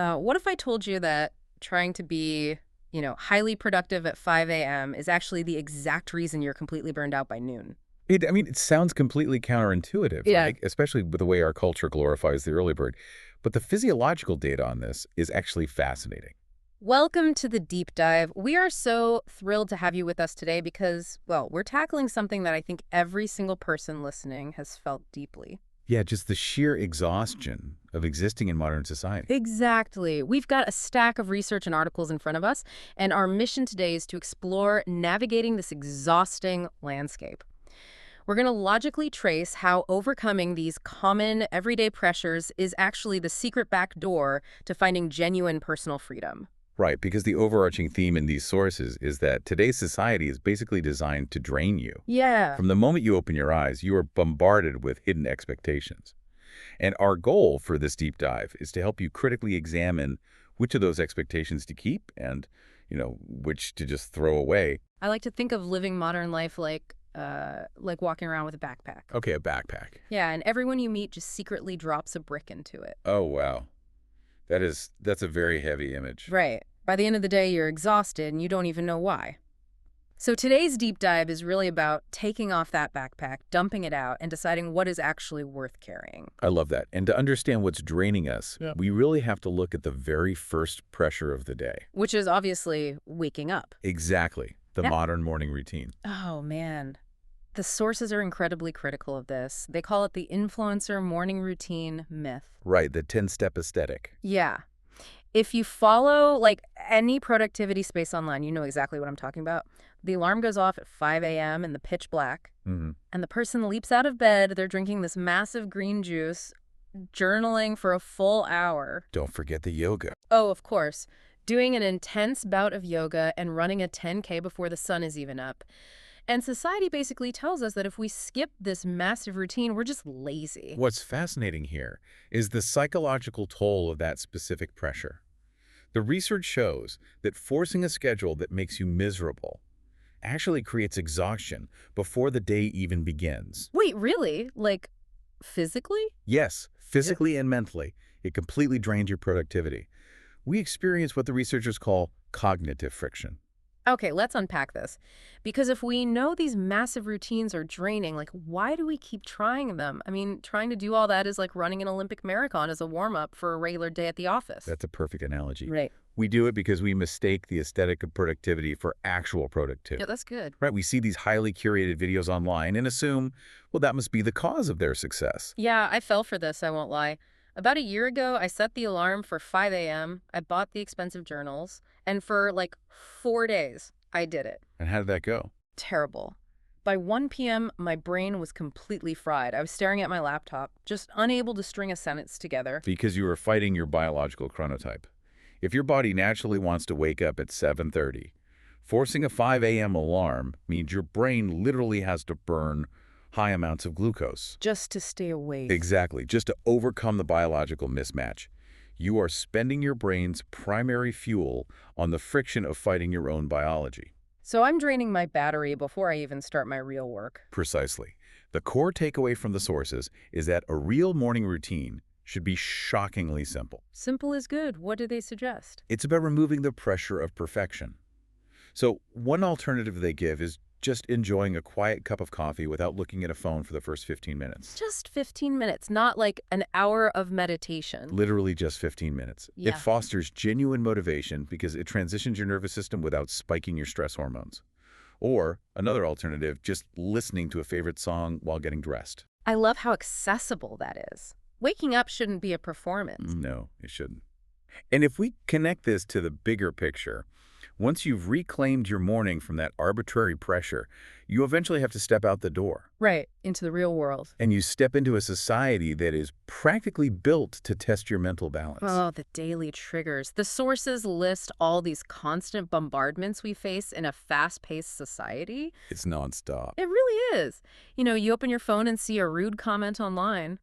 What if I told you that trying to be, highly productive at 5 a.m. is actually the exact reason you're completely burned out by noon? It sounds completely counterintuitive, Yeah. right? Especially with the way our culture glorifies the early bird. But the physiological data on this is actually fascinating. Welcome to the deep dive. We are so thrilled to have you with us today because, well, we're tackling something that I think every single person listening has felt deeply. Yeah, just the sheer exhaustion of existing in modern society. Exactly. We've got a stack of research and articles in front of us, and our mission today is to explore navigating this exhausting landscape. We're going to logically trace how overcoming these common everyday pressures is actually the secret back door to finding genuine personal freedom. Right, because the overarching theme in these sources is that today's society is basically designed to drain you. Yeah. From the moment you open your eyes, you are bombarded with hidden expectations. And our goal for this deep dive is to help you critically examine which of those expectations to keep and, which to just throw away. I like to think of living modern life like walking around with a backpack. Okay, a backpack. Yeah, and everyone you meet just secretly drops a brick into it. Oh, wow. That's a very heavy image. Right. By the end of the day, you're exhausted and you don't even know why. So today's deep dive is really about taking off that backpack, dumping it out, and deciding what is actually worth carrying. I love that. And to understand what's draining us, Yeah. we really have to look at the very first pressure of the day. Which is obviously waking up. Exactly. The That- modern morning routine. Oh, man. The sources are incredibly critical of this. They call it the influencer morning routine myth. Right, the 10-step aesthetic. Yeah. If you follow any productivity space online, you know exactly what I'm talking about. The alarm goes off at 5 a.m. in the pitch black, Hmm. and the person leaps out of bed. They're drinking this massive green juice, journaling for a full hour. Don't forget the yoga. Oh, of course. Doing an intense bout of yoga and running a 10K before the sun is even up. And society basically tells us that if we skip this massive routine, we're just lazy. What's fascinating here is the psychological toll of that specific pressure. The research shows that forcing a schedule that makes you miserable actually creates exhaustion before the day even begins. Wait, really? Like, physically? Yes, physically and mentally, it completely drains your productivity. We experience what the researchers call cognitive friction. Okay, let's unpack this. Because if we know these massive routines are draining, why do we keep trying them? I mean, trying to do all that is like running an Olympic marathon as a warm-up for a regular day at the office. That's a perfect analogy. Right. We do it because we mistake the aesthetic of productivity for actual productivity. Yeah, that's good. Right, we see these highly curated videos online and assume, well, that must be the cause of their success. Yeah, I fell for this, I won't lie. About a year ago, I set the alarm for 5 a.m. I bought the expensive journals, and for 4 days, I did it. And how did that go? Terrible. By 1 p.m., my brain was completely fried. I was staring at my laptop, just unable to string a sentence together. Because you were fighting your biological chronotype. If your body naturally wants to wake up at 7:30, forcing a 5 a.m. alarm means your brain literally has to burn high amounts of glucose. Just to stay awake. Exactly, just to overcome the biological mismatch. You are spending your brain's primary fuel on the friction of fighting your own biology. So I'm draining my battery before I even start my real work. Precisely. The core takeaway from the sources is that a real morning routine should be shockingly simple. Simple is good. What do they suggest? It's about removing the pressure of perfection. So one alternative they give is just enjoying a quiet cup of coffee without looking at a phone for the first 15 minutes. Just 15 minutes, not like an hour of meditation. Literally just 15 minutes. Yeah. It fosters genuine motivation because it transitions your nervous system without spiking your stress hormones. Or, another alternative, just listening to a favorite song while getting dressed. I love how accessible that is. Waking up shouldn't be a performance. No, it shouldn't. And if we connect this to the bigger picture, once you've reclaimed your morning from that arbitrary pressure, you eventually have to step out the door. Right, into the real world. And you step into a society that is practically built to test your mental balance. Oh, the daily triggers. The sources list all these constant bombardments we face in a fast-paced society. It's nonstop. It really is. You open your phone and see a rude comment online.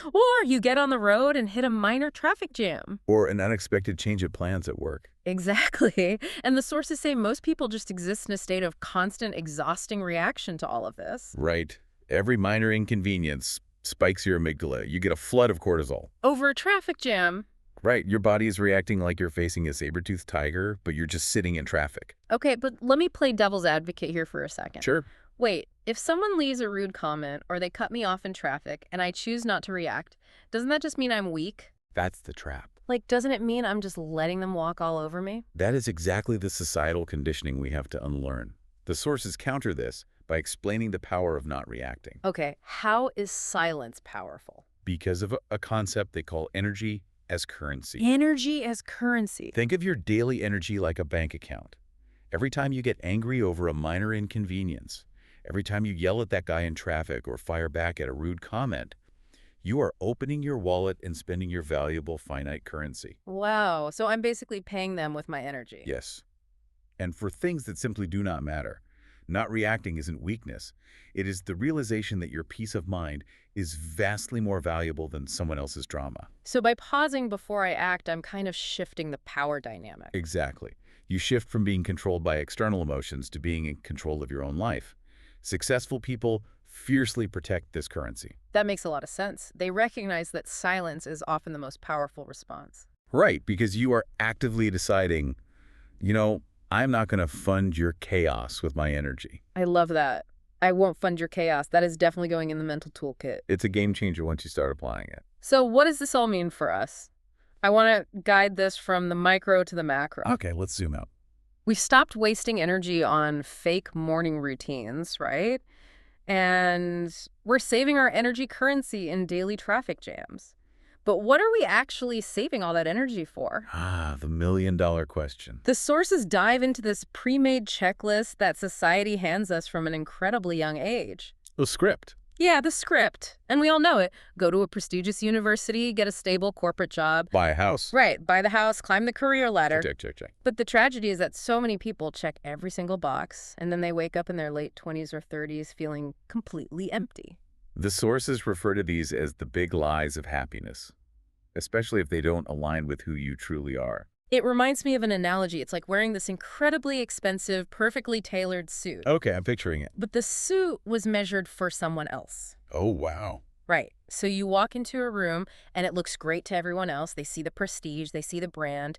Or you get on the road and hit a minor traffic jam. Or an unexpected change of plans at work. Exactly. And the sources say most people just exist in a state of constant, exhausting reaction to all of this. Right. Every minor inconvenience spikes your amygdala. You get a flood of cortisol. Over a traffic jam. Right, your body is reacting like you're facing a saber-toothed tiger, but you're just sitting in traffic. Okay, but let me play devil's advocate here for a second. Sure. Wait, if someone leaves a rude comment or they cut me off in traffic and I choose not to react, doesn't that just mean I'm weak? That's the trap. Like, doesn't it mean I'm just letting them walk all over me? That is exactly the societal conditioning we have to unlearn. The sources counter this by explaining the power of not reacting. Okay, how is silence powerful? Because of a concept they call energy as currency. Energy as currency. Think of your daily energy like a bank account. Every time you get angry over a minor inconvenience, every time you yell at that guy in traffic or fire back at a rude comment, you are opening your wallet and spending your valuable finite currency. Wow, so I'm basically paying them with my energy. Yes. And for things that simply do not matter, not reacting isn't weakness. It is the realization that your peace of mind is vastly more valuable than someone else's drama. So by pausing before I act, I'm kind of shifting the power dynamic. Exactly. You shift from being controlled by external emotions to being in control of your own life. Successful people fiercely protect this currency. That makes a lot of sense. They recognize that silence is often the most powerful response. Right, because you are actively deciding, I'm not going to fund your chaos with my energy. I love that. I won't fund your chaos. That is definitely going in the mental toolkit. It's a game changer once you start applying it. So what does this all mean for us? I want to guide this from the micro to the macro. Okay, let's zoom out. We've stopped wasting energy on fake morning routines, right? And we're saving our energy currency in daily traffic jams. But what are we actually saving all that energy for? The million-dollar question. The sources dive into this pre-made checklist that society hands us from an incredibly young age. The script. Yeah, the script. And we all know it. Go to a prestigious university, get a stable corporate job. Buy a house. Right, buy the house, climb the career ladder. Check. But the tragedy is that so many people check every single box, and then they wake up in their late 20s or 30s feeling completely empty. The sources refer to these as the big lies of happiness, especially if they don't align with who you truly are. It reminds me of an analogy. It's like wearing this incredibly expensive, perfectly tailored suit. Okay, I'm picturing it. But the suit was measured for someone else. Oh, wow. Right. So you walk into a room and it looks great to everyone else. They see the prestige, they see the brand,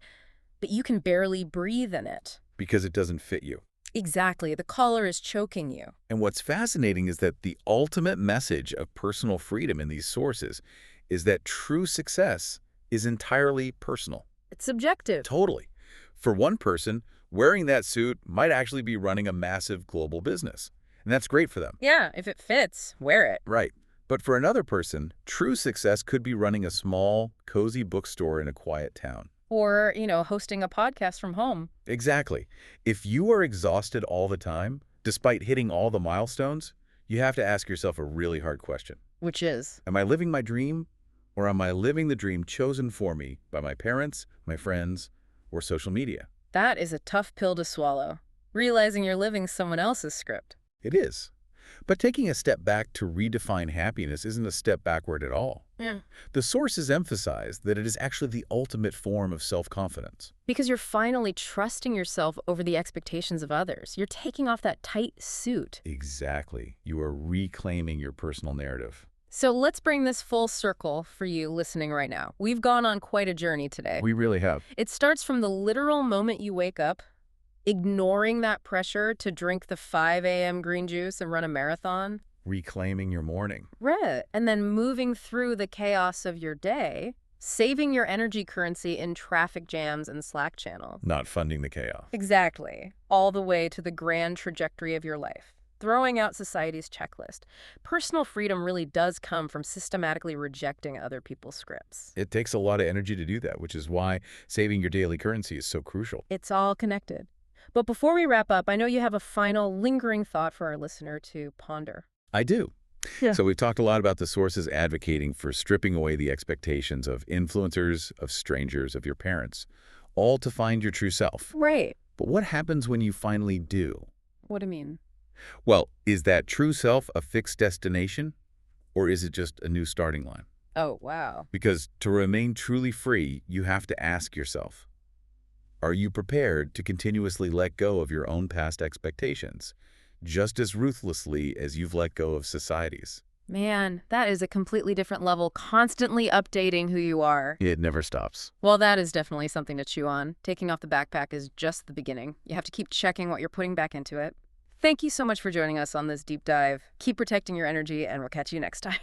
but you can barely breathe in it. Because it doesn't fit you. Exactly. The collar is choking you. And what's fascinating is that the ultimate message of personal freedom in these sources is that true success is entirely personal. It's subjective. Totally. For one person, wearing that suit might actually be running a massive global business. And that's great for them. Yeah, if it fits, wear it. Right. But for another person, true success could be running a small, cozy bookstore in a quiet town. Or, hosting a podcast from home. Exactly. If you are exhausted all the time, despite hitting all the milestones, you have to ask yourself a really hard question. Which is? Am I living my dream, or am I living the dream chosen for me by my parents, my friends, or social media? That is a tough pill to swallow. Realizing you're living someone else's script. It is. But taking a step back to redefine happiness isn't a step backward at all. Yeah. The sources emphasize that it is actually the ultimate form of self-confidence. Because you're finally trusting yourself over the expectations of others. You're taking off that tight suit. Exactly. You are reclaiming your personal narrative. So let's bring this full circle for you listening right now. We've gone on quite a journey today. We really have. It starts from the literal moment you wake up, ignoring that pressure to drink the 5 a.m. green juice and run a marathon. Reclaiming your morning. Right. And then moving through the chaos of your day, saving your energy currency in traffic jams and Slack channels. Not funding the chaos. Exactly. All the way to the grand trajectory of your life. Throwing out society's checklist. Personal freedom really does come from systematically rejecting other people's scripts. It takes a lot of energy to do that, which is why saving your daily currency is so crucial. It's all connected. But before we wrap up, I know you have a final lingering thought for our listener to ponder. I do. Yeah. So we've talked a lot about the sources advocating for stripping away the expectations of influencers, of strangers, of your parents, all to find your true self. Right. But what happens when you finally do? What do you mean? Well, is that true self a fixed destination, or is it just a new starting line? Oh, wow. Because to remain truly free, you have to ask yourself, are you prepared to continuously let go of your own past expectations, just as ruthlessly as you've let go of society's? Man, that is a completely different level, constantly updating who you are. It never stops. Well, that is definitely something to chew on. Taking off the backpack is just the beginning. You have to keep checking what you're putting back into it. Thank you so much for joining us on this deep dive. Keep protecting your energy, and we'll catch you next time.